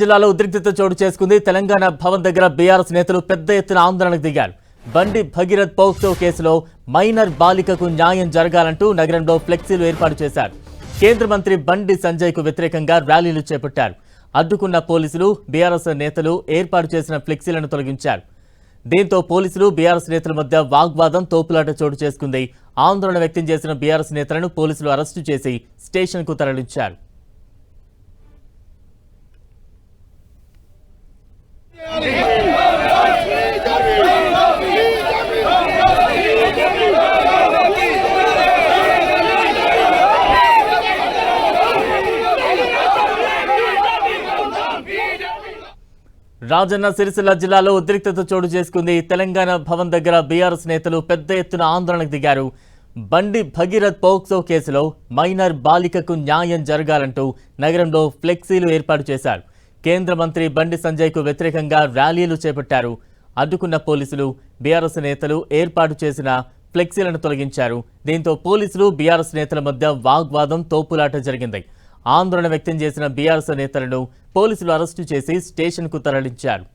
జిల్లాలో ఉద్రిక్తత చోటు చేసుకుంది. తెలంగాణ భవన్ దగ్గర బీఆర్ఎస్ నేతలు పెద్ద ఎత్తున ఆందోళనకు దిగారు. బండి భగీరథ్ పోక్సో కేసులో మైనర్ బాలికకు న్యాయం జరగాలంటూ నగరంలో ఫ్లెక్సీలు ఏర్పాటు చేశారు. కేంద్ర మంత్రి బండి సంజయ్ కు వ్యతిరేకంగా ర్యాలీలు చేపట్టారు. అడ్డుకున్న పోలీసులు బీఆర్ఎస్ నేతలు ఏర్పాటు చేసిన ఫ్లెక్సీలను తొలగించారు. దీంతో పోలీసులు బీఆర్ఎస్ నేతల మధ్య వాగ్వాదం తోపులాట చోటు చేసుకుంది. ఆందోళన వ్యక్తం చేసిన బీఆర్ఎస్ నేతలను పోలీసులు అరెస్టు చేసి స్టేషన్కు తరలించారు. రాజన్న సిరిసిల్ల జిల్లాలో ఉద్రిక్తత చోటు చేసుకుంది. తెలంగాణ భవన్ దగ్గర బీఆర్ఎస్ నేతలు పెద్ద ఎత్తున ఆందోళనకు దిగారు. బండి భగీరథ్ పోక్సో కేసులో మైనర్ బాలికకు న్యాయం జరగాలంటూ నగరంలో ఫ్లెక్సీలు ఏర్పాటు చేశారు. కేంద్ర మంత్రి బండి సంజయ్ కు వ్యతిరేకంగా ర్యాలీలు చేపట్టారు. అడ్డుకున్న పోలీసులు బీఆర్ఎస్ నేతలు ఏర్పాటు చేసిన ఫ్లెక్సీలను తొలగించారు. దీంతో పోలీసులు బీఆర్ఎస్ నేతల మధ్య వాగ్వాదం తోపులాట జరిగింది. ఆందోళన వ్యక్తం చేసిన బీఆర్ఎస్ నేతలను పోలీసులు అరెస్టు చేసి స్టేషన్కు తరలించారు.